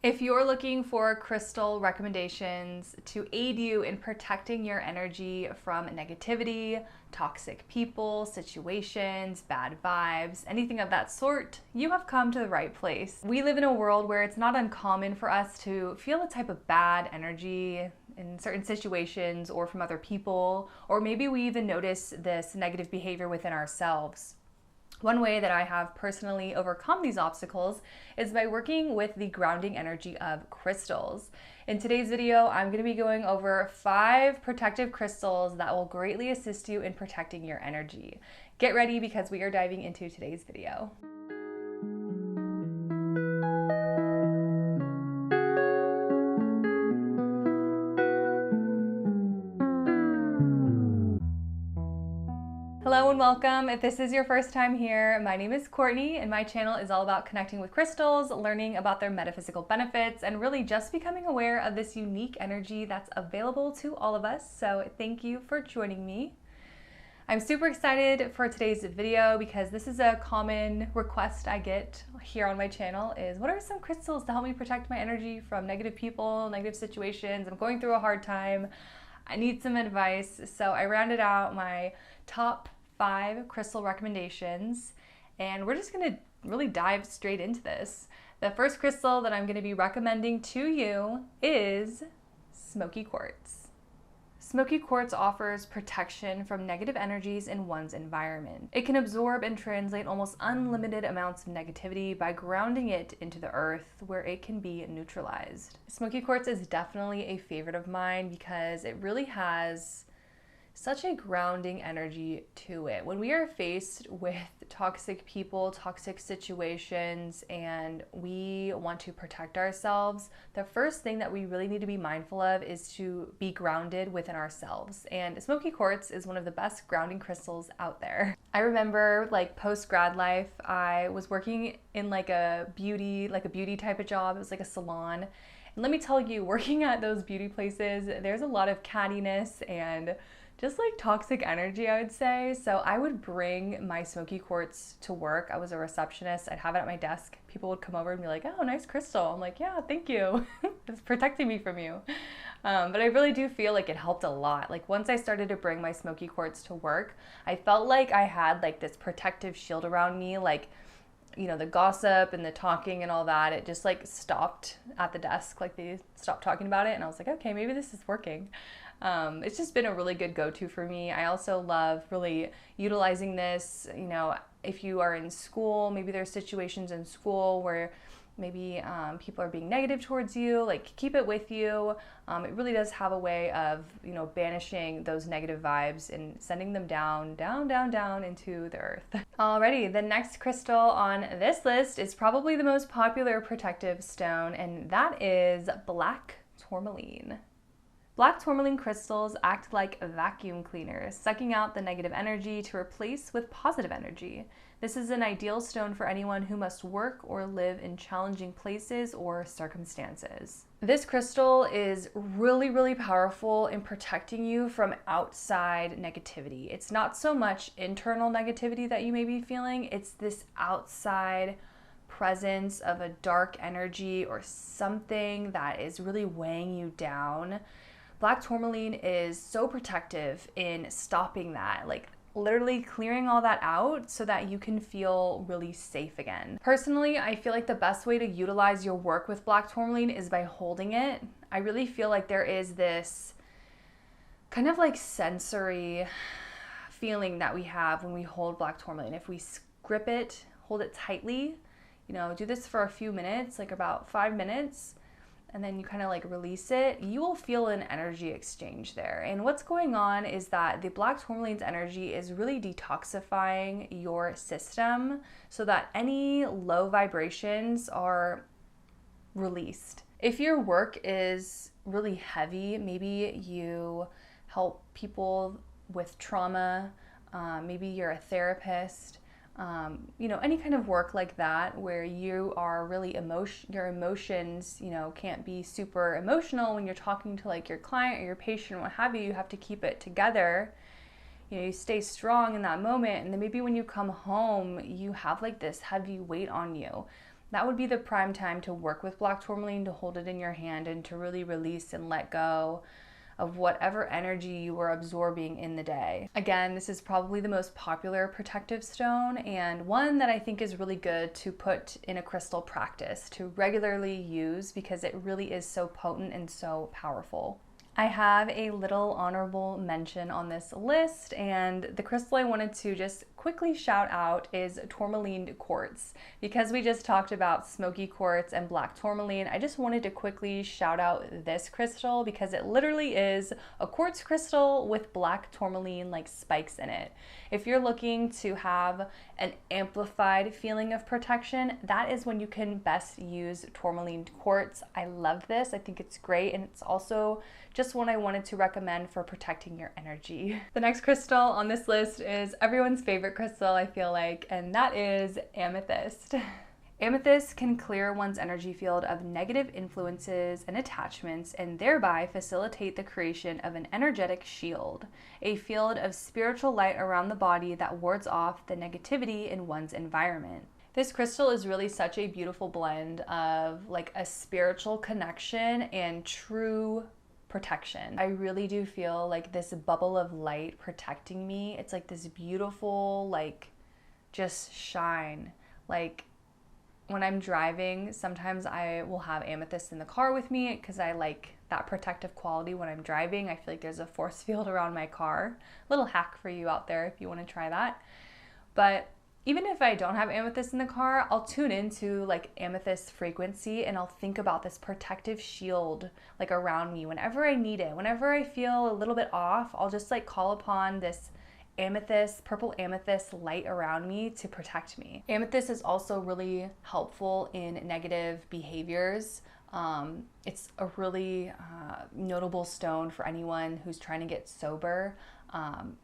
If you're looking for crystal recommendations to aid you in protecting your energy from negativity, toxic people, situations, bad vibes, anything of that sort, you have come to the right place. We live in a world where it's not uncommon for us to feel a type of bad energy in certain situations or from other people, or maybe we even notice this negative behavior within ourselves. One way that I have personally overcome these obstacles is by working with the grounding energy of crystals. In today's video, I'm going to be going over 5 protective crystals that will greatly assist you in protecting your energy. Get ready because we are diving into today's video. Hello and welcome. If this is your first time here, my name is Courtney and my channel is all about connecting with crystals, learning about their metaphysical benefits, and really just becoming aware of this unique energy that's available to all of us. So thank you for joining me. I'm super excited for today's video because this is a common request I get here on my channel is what are some crystals to help me protect my energy from negative people, negative situations? I'm going through a hard time. I need some advice. So I rounded out my top 5 crystal recommendations, and we're just going to really dive straight into this. The first crystal that I'm going to be recommending to you is Smoky Quartz. Smoky Quartz offers protection from negative energies in one's environment. It can absorb and translate almost unlimited amounts of negativity by grounding it into the earth where it can be neutralized. Smoky Quartz is definitely a favorite of mine because it really has such a grounding energy to it. When we are faced with toxic people, toxic situations, and we want to protect ourselves, the first thing that we really need to be mindful of is to be grounded within ourselves. And Smoky Quartz is one of the best grounding crystals out there. I remember like post-grad life, I was working in like a beauty type of job. It was like a salon. And let me tell you, working at those beauty places, there's a lot of cattiness and just like toxic energy, I would say. So I would bring my Smoky Quartz to work. I was a receptionist. I'd have it at my desk. People would come over and be like, oh, nice crystal. I'm like, yeah, thank you. It's protecting me from you. But I really do feel like it helped a lot. Like once I started to bring my Smoky Quartz to work, I felt like I had like this protective shield around me. Like, you know, the gossip and the talking and all that, it just like stopped at the desk. Like they stopped talking about it. And I was like, okay, maybe this is working. It's just been a really good go-to for me. I also love really utilizing this, you know, if you are in school, maybe there's situations in school where maybe people are being negative towards you, like keep it with you. It really does have a way of, you know, banishing those negative vibes and sending them down into the earth. Alrighty, the next crystal on this list is probably the most popular protective stone, and that is Black Tourmaline. Black tourmaline crystals act like vacuum cleaners, sucking out the negative energy to replace with positive energy. This is an ideal stone for anyone who must work or live in challenging places or circumstances. This crystal is really, really powerful in protecting you from outside negativity. It's not so much internal negativity that you may be feeling, it's this outside presence of a dark energy or something that is really weighing you down. Black tourmaline is so protective in stopping that, like literally clearing all that out so that you can feel really safe again. Personally, I feel like the best way to utilize your work with black tourmaline is by holding it. I really feel like there is this kind of like sensory feeling that we have when we hold black tourmaline. If we grip it, hold it tightly, you know, do this for a few minutes, like about 5 minutes, and then you kind of like release it, you will feel an energy exchange there. And what's going on is that the black tourmaline's energy is really detoxifying your system so that any low vibrations are released. If your work is really heavy, maybe you help people with trauma, maybe you're a therapist, you know, any kind of work like that where you are really your emotions, you know, can't be super emotional when you're talking to like your client or your patient or what have you. You have to keep it together. You know, you stay strong in that moment, and then maybe when you come home, you have like this heavy weight on you. that would be the prime time to work with black tourmaline, to hold it in your hand and to really release and let go of whatever energy you were absorbing in the day. Again, this is probably the most popular protective stone and one that I think is really good to put in a crystal practice, to regularly use, because it really is so potent and so powerful. I have a little honorable mention on this list, and the crystal I wanted to just quickly shout out is Tourmalined quartz. Because we just talked about Smoky Quartz and Black Tourmaline, I just wanted to quickly shout out this crystal because it literally is a quartz crystal with Black Tourmaline like spikes in it. If you're looking to have an amplified feeling of protection, that is when you can best use Tourmalined quartz. I love this. I think it's great, and it's also just one I wanted to recommend for protecting your energy. The next crystal on this list is everyone's favorite crystal, I feel like, and that is amethyst. Amethyst can clear one's energy field of negative influences and attachments and thereby facilitate the creation of an energetic shield, a field of spiritual light around the body that wards off the negativity in one's environment. This crystal is really such a beautiful blend of like a spiritual connection and true protection. I really do feel like this bubble of light protecting me. It's like this beautiful, like, just shine. Like, when I'm driving, sometimes I will have amethyst in the car with me because I like that protective quality when I'm driving. I feel like there's a force field around my car. Little hack for you out there if you want to try that. But even if I don't have amethyst in the car, I'll tune into like amethyst frequency and I'll think about this protective shield like around me whenever I need it. Whenever I feel a little bit off, I'll just like call upon this amethyst, purple amethyst light around me to protect me. Amethyst is also really helpful in negative behaviors. It's a really notable stone for anyone who's trying to get sober.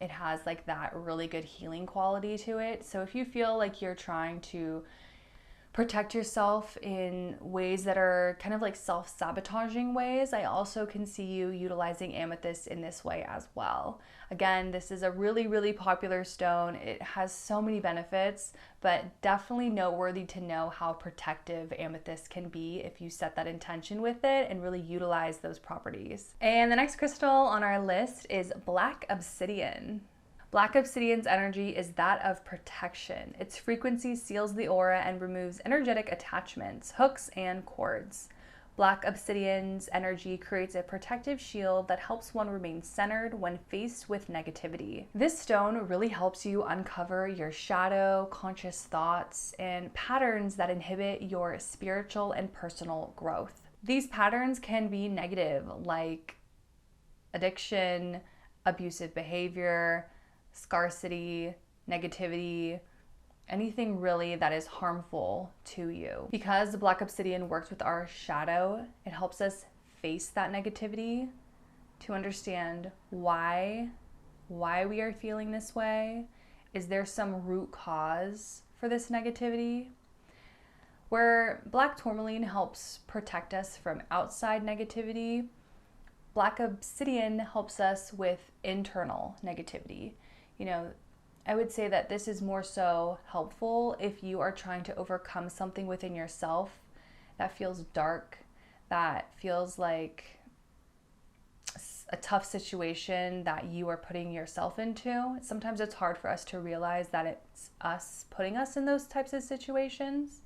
It has like that really good healing quality to it. So if you feel like you're trying to protect yourself in ways that are kind of like self-sabotaging ways, I also can see you utilizing amethyst in this way as well. Again, this is a really, really popular stone. It has so many benefits, but definitely noteworthy to know how protective amethyst can be if you set that intention with it and really utilize those properties. And the next crystal on our list is Black Obsidian. Black Obsidian's energy is that of protection. Its frequency seals the aura and removes energetic attachments, hooks, and cords. Black Obsidian's energy creates a protective shield that helps one remain centered when faced with negativity. This stone really helps you uncover your shadow, conscious thoughts, and patterns that inhibit your spiritual and personal growth. These patterns can be negative, like addiction, abusive behavior, scarcity, negativity, anything really that is harmful to you. Because the Black Obsidian works with our shadow, it helps us face that negativity, to understand why we are feeling this way. Is there some root cause for this negativity? Where Black Tourmaline helps protect us from outside negativity, Black Obsidian helps us with internal negativity. You know, I would say that this is more so helpful if you are trying to overcome something within yourself that feels dark, that feels like a tough situation that you are putting yourself into. Sometimes it's hard for us to realize that it's us putting us in those types of situations.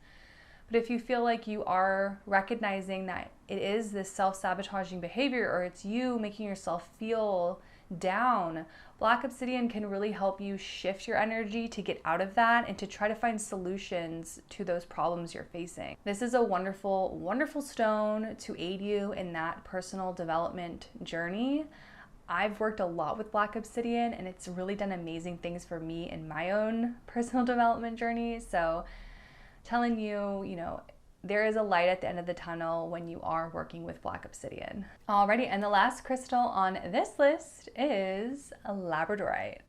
But if you feel like you are recognizing that it is this self-sabotaging behavior, or it's you making yourself feel down, Black Obsidian can really help you shift your energy to get out of that and to try to find solutions to those problems you're facing. This is a wonderful, wonderful stone to aid you in that personal development journey. I've worked a lot with Black Obsidian and it's really done amazing things for me in my own personal development journey. So telling you, you know, there is a light at the end of the tunnel when you are working with Black Obsidian. Alrighty, and the last crystal on this list is Labradorite.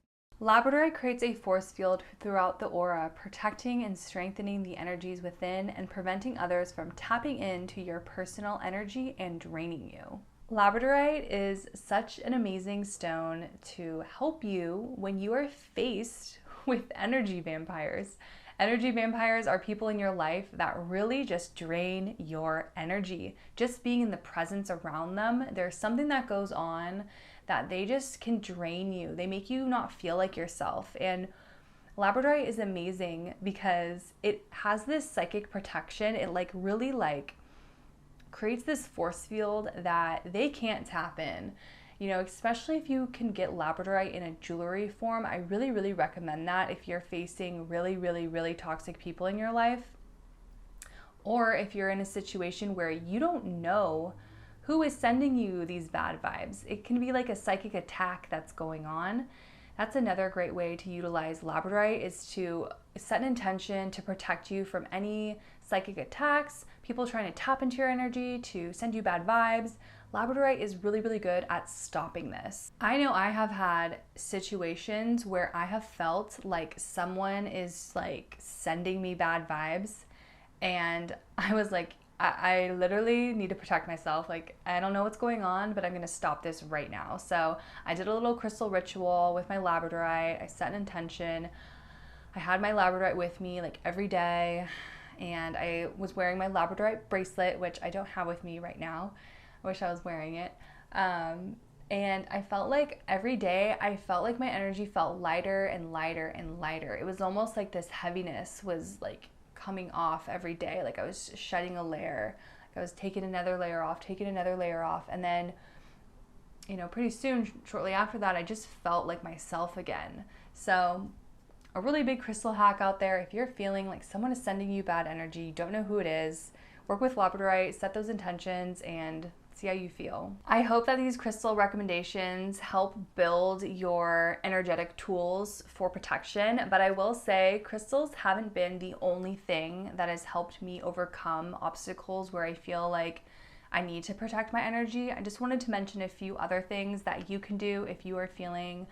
Labradorite creates a force field throughout the aura, protecting and strengthening the energies within and preventing others from tapping into your personal energy and draining you. Labradorite is such an amazing stone to help you when you are faced with energy vampires. Energy vampires are people in your life that really just drain your energy. Just being in the presence around them, there's something that goes on that they just can drain you. They make you not feel like yourself. And Labradorite is amazing because it has this psychic protection. It really creates this force field that they can't tap in. You know, especially if you can get Labradorite in a jewelry form, I really, really recommend that if you're facing really, really, really toxic people in your life, or if you're in a situation where you don't know who is sending you these bad vibes. It can be like a psychic attack that's going on. That's another great way to utilize Labradorite, is to set an intention to protect you from any psychic attacks, people trying to tap into your energy to send you bad vibes. Labradorite is really, really good at stopping this. I know I have had situations where I have felt like someone is like sending me bad vibes, and I was like, I literally need to protect myself. Like, I don't know what's going on, but I'm gonna stop this right now. So I did a little crystal ritual with my Labradorite. I set an intention. I had my Labradorite with me like every day, and I was wearing my Labradorite bracelet, which I don't have with me right now. I wish I was wearing it. And I felt like every day, I felt like my energy felt lighter and lighter and lighter. It was almost like this heaviness was like coming off every day. Like I was shedding a layer. Like I was taking another layer off, taking another layer off. And then, you know, pretty soon, shortly after that, I just felt like myself again. So a really big crystal hack out there, if you're feeling like someone is sending you bad energy, you don't know who it is, work with Labradorite, set those intentions, and see how you feel. I hope that these crystal recommendations help build your energetic tools for protection, but I will say crystals haven't been the only thing that has helped me overcome obstacles where I feel like I need to protect my energy. I just wanted to mention a few other things that you can do if you are feeling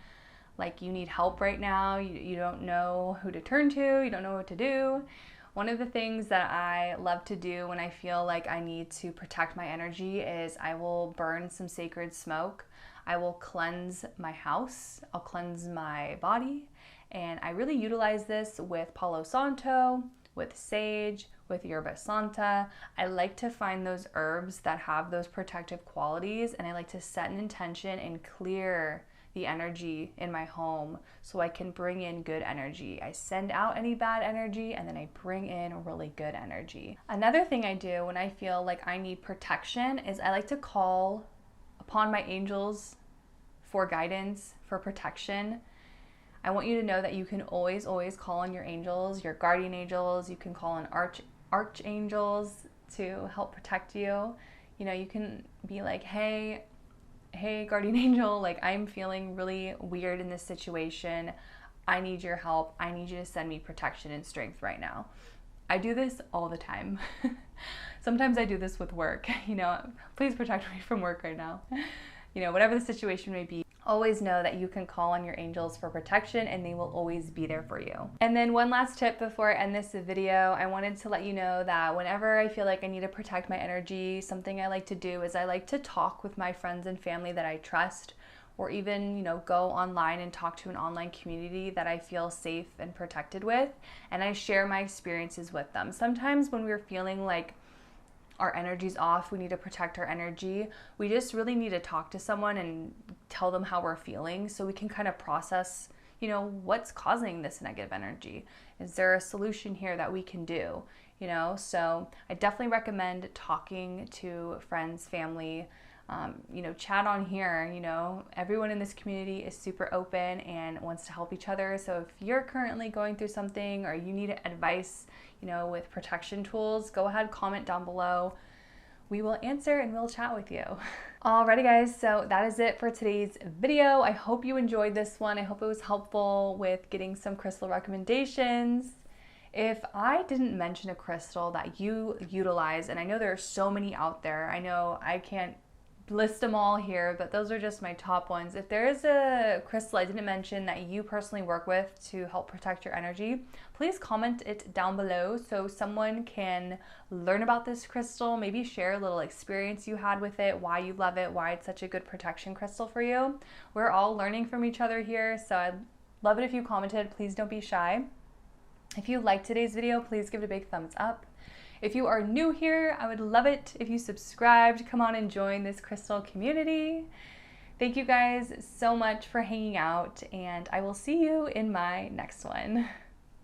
like you need help right now, you don't know who to turn to, you don't know what to do. One of the things that I love to do when I feel like I need to protect my energy is I will burn some sacred smoke. I will cleanse my house, I'll cleanse my body, and I really utilize this with Palo Santo, with sage, with yerba santa. I like to find those herbs that have those protective qualities, and I like to set an intention and clear the energy in my home so I can bring in good energy. I send out any bad energy and then I bring in really good energy. Another thing I do when I feel like I need protection is I like to call upon my angels for guidance, for protection. I want you to know that you can always call on your angels, your guardian angels. You can call on archangels to help protect you. You know, you can be like, hey guardian angel, like I'm feeling really weird in this situation. I need your help. I need you to send me protection and strength right now. I do this all the time. Sometimes I do this with work. You know, please protect me from work right now. You know, whatever the situation may be, always know that you can call on your angels for protection and they will always be there for you. And then one last tip before I end this video, I wanted to let you know that whenever I feel like I need to protect my energy, something I like to do is I like to talk with my friends and family that I trust, or even, you know, go online and talk to an online community that I feel safe and protected with, and I share my experiences with them. Sometimes when we're feeling like our energy's off, we need to protect our energy, we just really need to talk to someone and tell them how we're feeling so we can kind of process, you know, what's causing this negative energy. Is there a solution here that we can do? You know, so I definitely recommend talking to friends, family, you know, chat on here. You know, everyone in this community is super open and wants to help each other. So if you're currently going through something or you need advice, you know, with protection tools, go ahead, comment down below. We will answer and we'll chat with you. Alrighty guys, so that is it for today's video. I hope you enjoyed this one. I hope it was helpful with getting some crystal recommendations. If I didn't mention a crystal that you utilize, and I know there are so many out there, I know I can't list them all here, but those are just my top ones. If there is a crystal I didn't mention that you personally work with to help protect your energy, please comment it down below so someone can learn about this crystal, maybe share a little experience you had with it, why you love it, why it's such a good protection crystal for you. We're all learning from each other here, so I'd love it if you commented. Please don't be shy. If you liked today's video, please give it a big thumbs up. If you are new here, I would love it if you subscribed. Come on and join this crystal community. Thank you guys so much for hanging out, and I will see you in my next one.